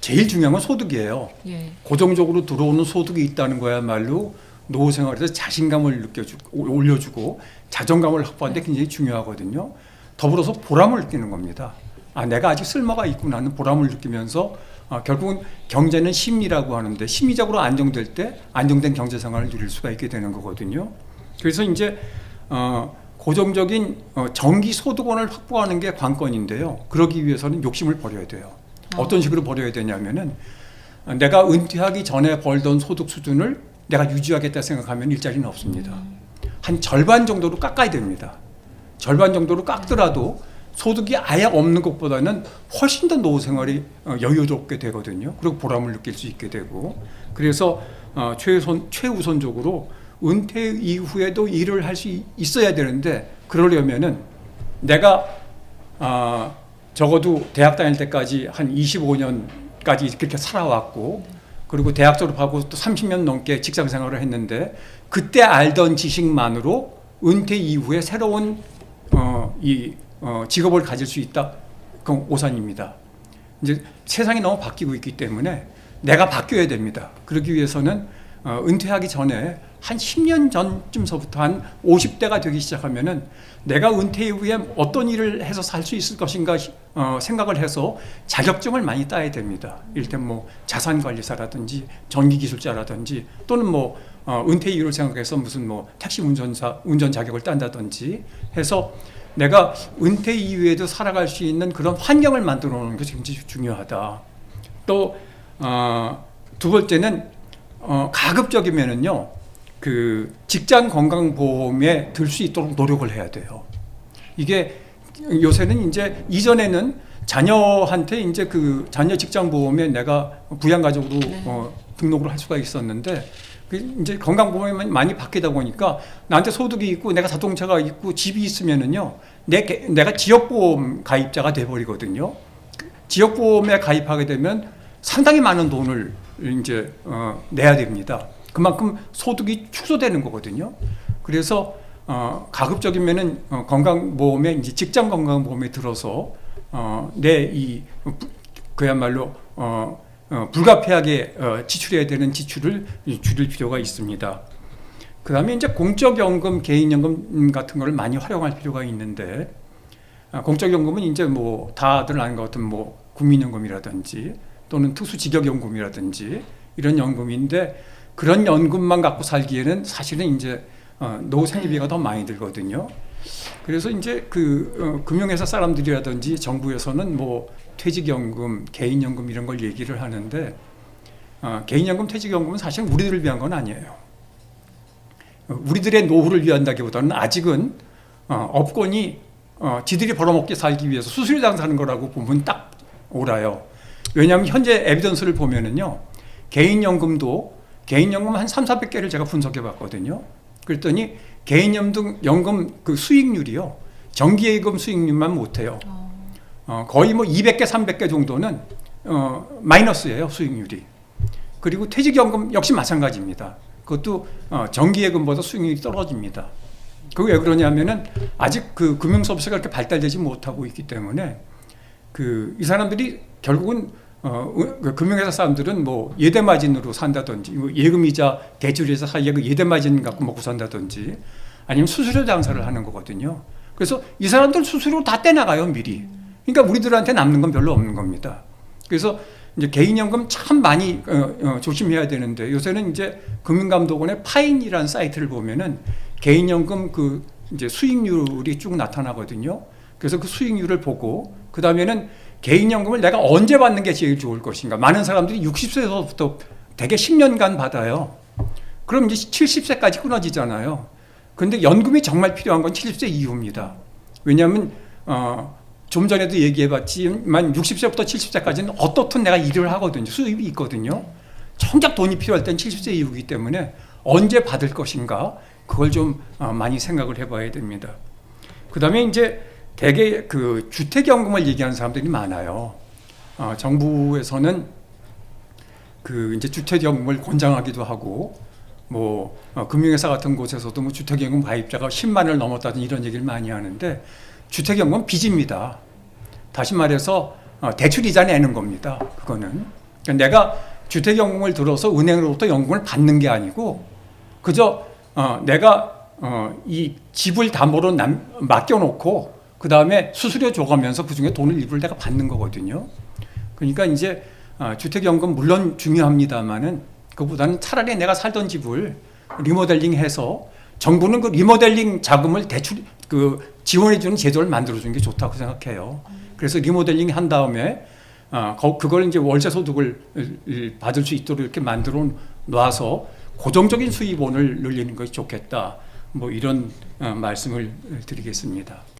제일 중요한 건 소득이에요. 예. 고정적으로 들어오는 소득이 있다는 거야말로 노후 생활에서 자신감을 올려주고 자존감을 확보하는 데 굉장히 중요하거든요. 더불어서 보람을 느끼는 겁니다. 아, 내가 아직 쓸모가 있구나 하는 보람을 느끼면서 결국은 경제는 심리라고 하는데 심리적으로 안정될 때 안정된 경제 생활을 누릴 수가 있게 되는 거거든요. 그래서 이제 고정적인 정기 소득원을 확보하는 게 관건인데요. 그러기 위해서는 욕심을 버려야 돼요. 어떤 식으로 버려야 되냐면은 내가 은퇴하기 전에 벌던 소득 수준을 내가 유지하겠다 생각하면 일자리는 없습니다. 한 절반 정도로 깎아야 됩니다. 절반 정도로 깎더라도 소득이 아예 없는 것보다는 훨씬 더 노후 생활이 여유롭게 되거든요. 그리고 보람을 느낄 수 있게 되고, 그래서 최우선적으로 은퇴 이후에도 일을 할 수 있어야 되는데, 그러려면은 내가 적어도 대학 다닐 때까지 한 25년까지 그렇게 살아왔고, 그리고 대학 졸업하고 또 30년 넘게 직장 생활을 했는데, 그때 알던 지식만으로 은퇴 이후에 새로운 직업을 가질 수 있다. 그건 오산입니다. 이제 세상이 너무 바뀌고 있기 때문에 내가 바뀌어야 됩니다. 그러기 위해서는 은퇴하기 전에 한 10년 전쯤서부터 한 50대가 되기 시작하면은 내가 은퇴 이후에 어떤 일을 해서 살 수 있을 것인가 생각을 해서 자격증을 많이 따야 됩니다. 일단 뭐 자산관리사라든지 전기기술자라든지 또는 뭐 은퇴 이후를 생각해서 무슨 뭐 택시 운전 자격을 딴다든지 해서 내가 은퇴 이후에도 살아갈 수 있는 그런 환경을 만들어 놓는 것이 굉장히 중요하다. 또 두 번째는 가급적이면은요, 그 직장 건강보험에 들 수 있도록 노력을 해야 돼요. 이게 요새는 이제 이전에는 자녀한테 이제 그 자녀 직장보험에 내가 부양가족으로 등록을 할 수가 있었는데, 이제 건강보험이 많이 바뀌다 보니까 나한테 소득이 있고 내가 자동차가 있고 집이 있으면은요, 내가 지역보험 가입자가 돼버리거든요. 지역보험에 가입하게 되면 상당히 많은 돈을 이제 내야 됩니다. 그만큼 소득이 축소되는 거거든요. 그래서 가급적이면은 건강보험에 이제 직장 건강보험에 들어서 그야말로 불가피하게 지출해야 되는 지출을 줄일 필요가 있습니다. 그 다음에 이제 공적연금, 개인연금 같은 걸 많이 활용할 필요가 있는데, 공적연금은 이제 뭐 다들 아는 것 같은 뭐 국민연금이라든지 또는 특수직역연금이라든지 이런 연금인데, 그런 연금만 갖고 살기에는 사실은 이제 노후 생계비가 더 많이 들거든요. 그래서 이제 금융회사 사람들이라든지 정부에서는 뭐 퇴직연금, 개인연금 이런 걸 얘기를 하는데, 개인연금, 퇴직연금은 사실 우리들을 위한 건 아니에요. 우리들의 노후를 위한다기보다는 아직은 업권이 지들이 벌어먹게 살기 위해서 수수료 장사하는 거라고 보면 딱 옳아요. 왜냐하면 현재 에비던스를 보면은요, 개인연금 한 300~400개를 제가 분석해 봤거든요. 그랬더니 개인연금 그 수익률이요, 정기예금 수익률만 못해요. 거의 뭐 200개, 300개 정도는 마이너스예요, 수익률이. 그리고 퇴직연금 역시 마찬가지입니다. 그것도 정기예금보다 수익률이 떨어집니다. 그게 왜 그러냐면은 아직 그 금융 서비스가 그렇게 발달되지 못하고 있기 때문에 이 사람들이 결국은 금융회사 사람들은 뭐 예대마진으로 산다든지, 뭐 예금이자 대출이자 사이에 그 예대마진 갖고 먹고 산다든지, 아니면 수수료 장사를 하는 거거든요. 그래서 이 사람들 수수료 다 떼나가요, 미리. 그러니까 우리들한테 남는 건 별로 없는 겁니다. 그래서 이제 개인연금 참 많이 조심해야 되는데, 요새는 이제 금융감독원의 파인이라는 사이트를 보면은 개인연금 이제 수익률이 쭉 나타나거든요. 그래서 그 수익률을 보고, 그 다음에는 개인연금을 내가 언제 받는 게 제일 좋을 것인가. 많은 사람들이 60세부터 대개 10년간 받아요. 그럼 이제 70세까지 끊어지잖아요. 그런데 연금이 정말 필요한 건 70세 이후입니다. 왜냐하면 좀 전에도 얘기해봤지만 60세부터 70세까지는 어떻든 내가 일을 하거든요. 수입이 있거든요. 정작 돈이 필요할 땐 70세 이후이기 때문에 언제 받을 것인가, 그걸 좀 많이 생각을 해봐야 됩니다. 그 다음에 이제 대개 그 주택연금을 얘기하는 사람들이 많아요. 정부에서는 이제 주택연금을 권장하기도 하고, 뭐 금융회사 같은 곳에서도 뭐 주택연금 가입자가 10만을 넘었다든 이런 얘기를 많이 하는데, 주택연금은 빚입니다. 다시 말해서 대출 이자 내는 겁니다. 그거는 그러니까 내가 주택연금을 들어서 은행으로부터 연금을 받는 게 아니고 그저 내가 이 집을 담보로 맡겨놓고 그 다음에 수수료 줘가면서 그 중에 돈을 일부를 내가 받는 거거든요. 그러니까 이제 주택연금 물론 중요합니다만은 그보다는 차라리 내가 살던 집을 리모델링해서 정부는 그 리모델링 자금을 지원해주는 제도를 만들어주는 게 좋다고 생각해요. 그래서 리모델링 한 다음에 그걸 이제 월세 소득을 받을 수 있도록 이렇게 만들어 놔서 고정적인 수입원을 늘리는 것이 좋겠다. 뭐 이런 말씀을 드리겠습니다.